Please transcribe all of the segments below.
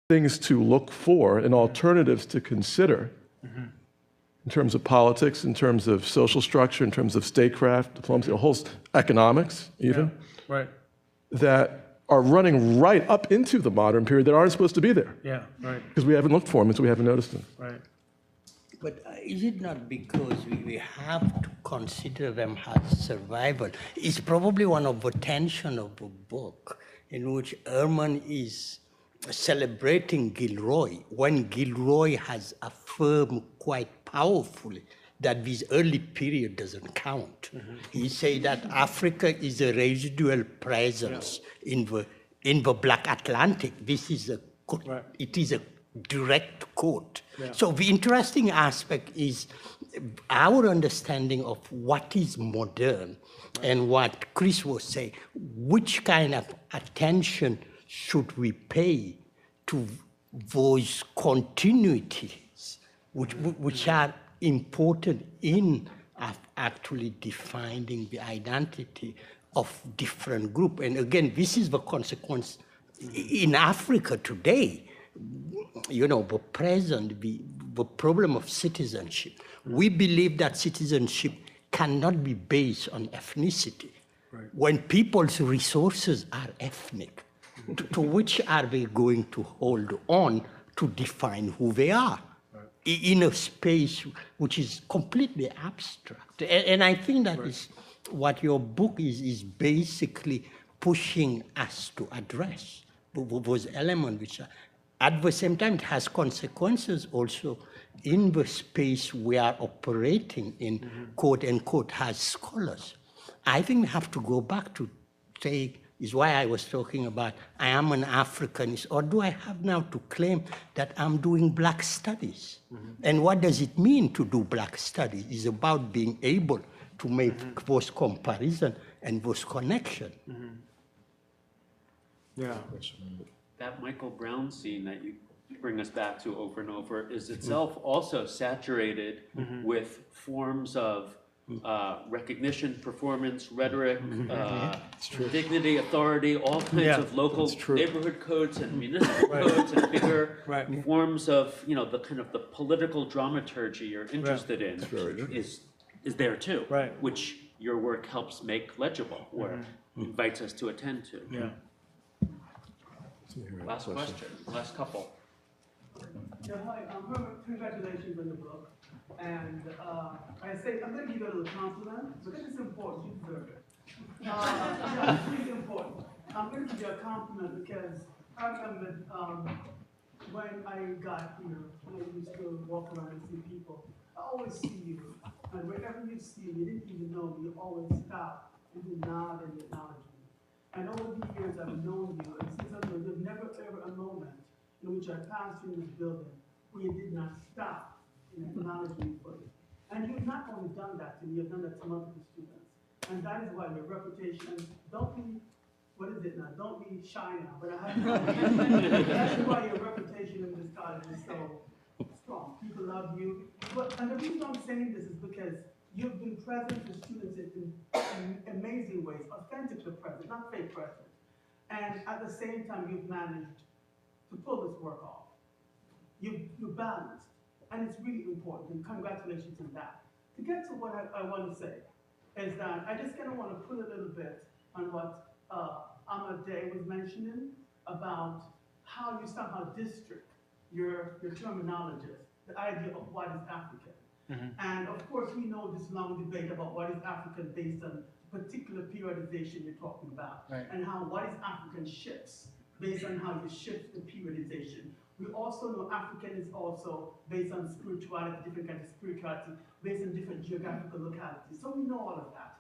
things to look for and alternatives to consider in terms of politics, in terms of social structure, in terms of statecraft, diplomacy, a whole economics even, right. that are running right up into the modern period that aren't supposed to be there. Yeah, right, Because we haven't looked for them, and so we haven't noticed them. right. But is it not because we have to consider them as survival? It's probably one of the tension of the book in which Ehrman is celebrating Gilroy, when Gilroy has affirmed quite powerfully that this early period doesn't count. He said that Africa is a residual presence in the Black Atlantic. This is it is a direct quote. So the interesting aspect is our understanding of what is modern and what Chris was saying, which kind of attention should we pay to those continuities which are important in actually defining the identity of different groups. And again, this is the consequence in Africa today. You know, the present, the problem of citizenship. We believe that citizenship cannot be based on ethnicity. When people's resources are ethnic, to which are they going to hold on to define who they are in a space which is completely abstract? And I think that is what your book is basically pushing us to address, those elements which are, at the same time, it has consequences also in the space we are operating in, quote unquote, as scholars. I think we have to go back to say, is why I was talking about I am an Africanist, or do I have now to claim that I'm doing Black studies? And what does it mean to do Black studies? It's about being able to make those comparisons and those connections. Yeah. That Michael Brown scene that you bring us back to over and over is itself also saturated with forms of recognition, performance, rhetoric, dignity, authority, all kinds of local neighborhood codes and municipal codes and bigger forms of, you know, the kind of the political dramaturgy you're interested in is there too, which your work helps make legible or invites us to attend to. Yeah. Last question, last couple. Yeah, hi, congratulations on the book. And I say, I'm going to give you a little compliment because it's important, you deserve it. Yeah, it's really important. I'm going to give you a compliment because I remember when I got here, when I used to walk around and see people, I always see you. And wherever you see me, you didn't even know me, you always stop and you nod and acknowledge me. And over the years I've known you, and since I've known you, there's never ever a moment in which I passed through this building where you did not stop and acknowledge me for it. And you've not only done that to me, you've done that to multiple students. And that is why your reputation, don't be, what is it now? Don't be shy now, but I have to that's why your reputation in this college is so strong. People love you. And the reason I'm saying this is because you've been present to students in amazing ways, authentically present, not fake present. And at the same time, you've managed to pull this work off. You're balanced, and it's really important, and congratulations on that. To get to what I want to say is that I just kind of want to put a little bit on what Ahmad Day was mentioning about how you somehow district your terminologist, the idea of what is African. And of course, we know this long debate about what is African based on particular periodization you're talking about, and how what is African shifts based on how you shift the periodization. We also know African is also based on spirituality, different kinds of spirituality, based on different geographical localities. So we know all of that.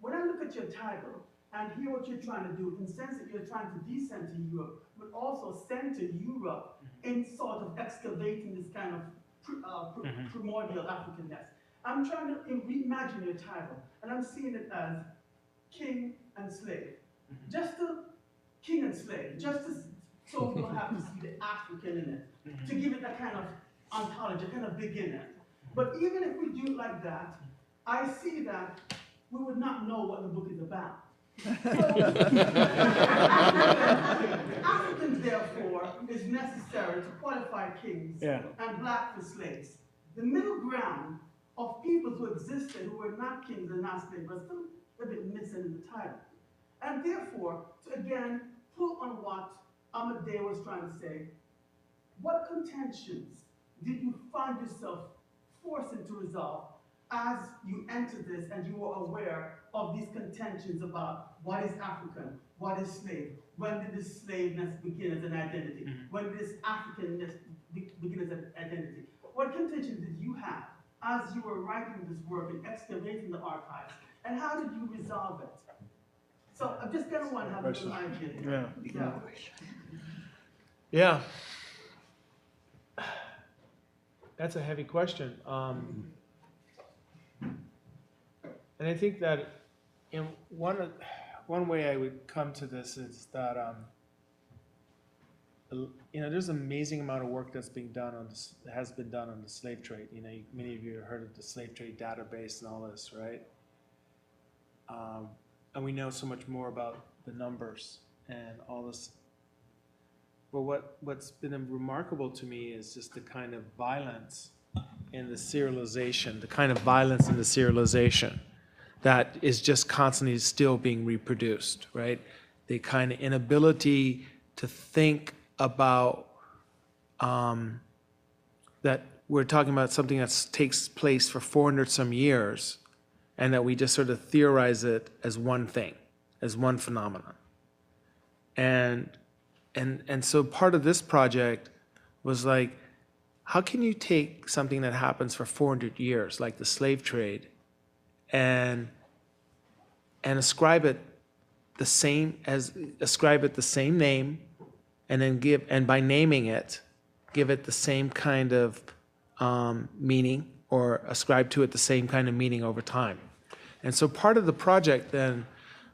When I look at your title and hear what you're trying to do, in the sense that you're trying to decenter Europe, but also center Europe in sort of excavating this kind of primordial Africanness. I'm trying to reimagine your title, and I'm seeing it as king and slave. Just to king and slave, just to, so we don't have to see the African in it, to give it a kind of ontology, a kind of beginning. But even if we do it like that, I see that we would not know what the book is about. African, therefore, is necessary to qualify kings and black for slaves. The middle ground of peoples who existed who were not kings and not slaves was still a bit missing in the title. And therefore, to again pull on what Amadeo was trying to say, what contentions did you find yourself forcing to resolve as you entered this and you were aware of these contentions about what is African, what is slave, when did this slaveness begin as an identity, when did this Africanness begin as an identity? What contentions did you have as you were writing this work and excavating the archives, and how did you resolve it? So I just kind of want to have a little idea. Yeah. That's a heavy question. And I think that in one way I would come to this is that there's an amazing amount of work that's being done on this, has been done on the slave trade. Many of you have heard of the slave trade database and all this, right? And we know so much more about the numbers and all this. But what's been remarkable to me is just the kind of violence in the serialization, that is just constantly still being reproduced, right? The kind of inability to think about that we're talking about something that takes place for 400 some years, and that we just sort of theorize it as one thing, as one phenomenon. And so part of this project was like, how can you take something that happens for 400 years, like the slave trade, and ascribe it the same name, and then by naming it, give it the same kind of meaning, or ascribe to it the same kind of meaning over time. And so part of the project then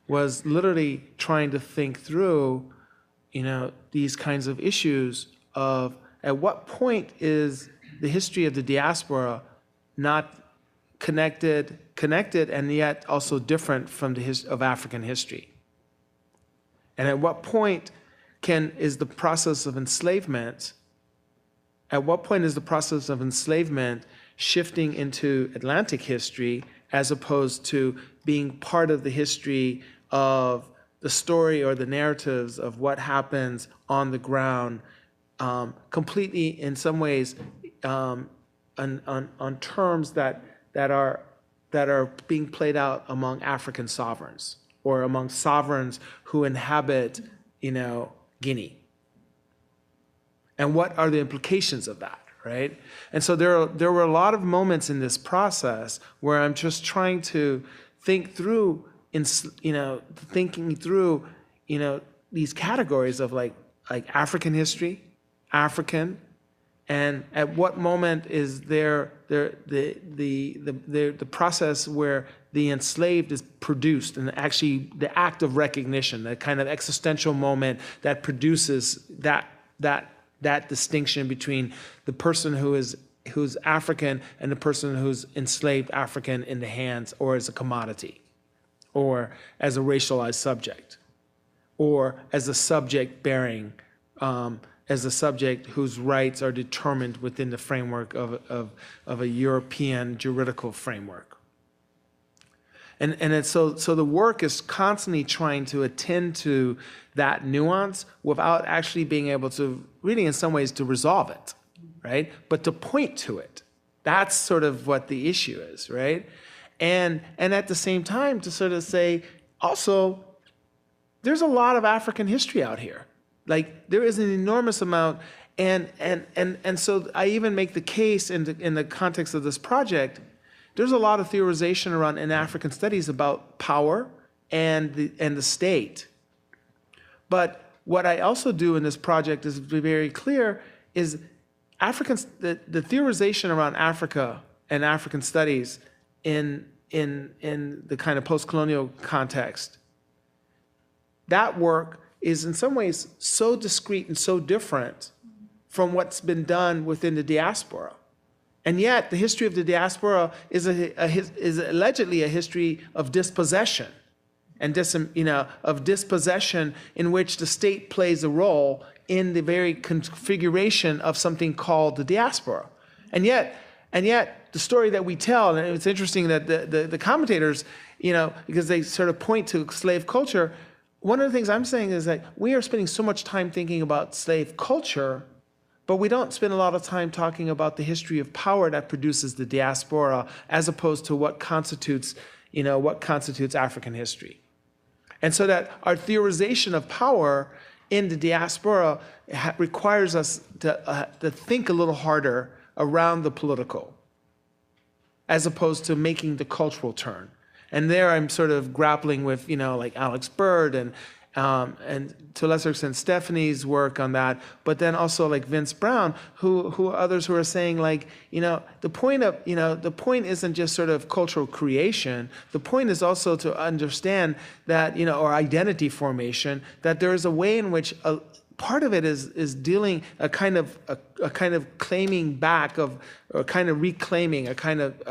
was literally trying to think through, these kinds of issues of at what point is the history of the diaspora not connected and yet also different from of African history? And at what point is the process of enslavement shifting into Atlantic history as opposed to being part of the history of the story or the narratives of what happens on the ground, completely in some ways on terms that are being played out among African sovereigns, or among sovereigns who inhabit, Guinea. And what are the implications of that, right? And so there were a lot of moments in this process where I'm just trying to think through, these categories of like African history, African, and at what moment is there the process where the enslaved is produced, and actually the act of recognition, that kind of existential moment that produces that distinction between the person who's African and the person who's enslaved African in the hands, or as a commodity, or as a racialized subject, or as a subject bearing, as a subject whose rights are determined within the framework of a European juridical framework. And so the work is constantly trying to attend to that nuance without actually being able to, really in some ways, to resolve it, right? But to point to it. That's sort of what the issue is, right? And at the same time, to sort of say, also, there's a lot of African history out here. Like, there is an enormous amount, and so I even make the case in the context of this project, there's a lot of theorization around in African studies about power and the state. But what I also do in this project is to be very clear is the theorization around Africa and African studies in the kind of post-colonial context, that work is in some ways so discrete and so different from what's been done within the diaspora. And yet, the history of the diaspora is allegedly a history of dispossession and of dispossession in which the state plays a role in the very configuration of something called the diaspora. And yet the story that we tell, and it's interesting that the commentators, because they sort of point to slave culture, one of the things I'm saying is that we are spending so much time thinking about slave culture, but we don't spend a lot of time talking about the history of power that produces the diaspora, as opposed to what constitutes African history. And so that our theorization of power in the diaspora requires us to think a little harder around the political, as opposed to making the cultural turn. And there I'm sort of grappling with, like Alex Bird and to a lesser extent Stephanie's work on that, but then also like Vince Brown, who others who are saying like, the point isn't just sort of cultural creation. The point is also to understand that, or identity formation, that there is a way in which part of it is dealing a kind of claiming back of, or a kind of reclaiming, a kind of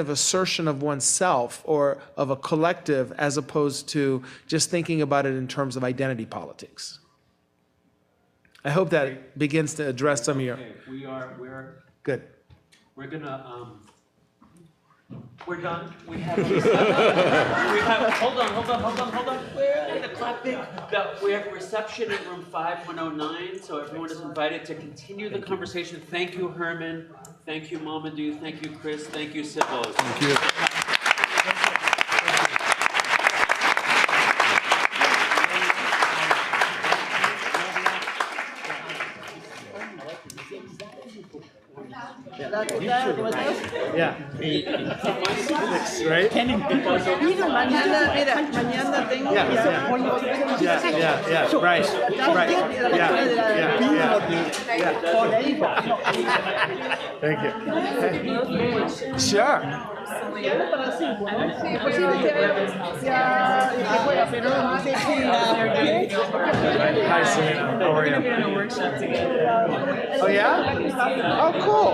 assertion of oneself or of a collective, as opposed to just thinking about it in terms of identity politics. I hope that begins to address some of your. Okay, we're Good. We're gonna we're done. We have hold on. We're the clapping. We have reception in room 5109, so everyone is invited to continue the conversation. Thank you, Herman. Thank you, Mamadou. Thank you, Chris. Thank you, Sybil. Thank you. Yeah. Right? Mañana tengo Yeah. Right. Thank you. Sure. Hi, Serena. How are you? Oh, yeah? Oh, cool.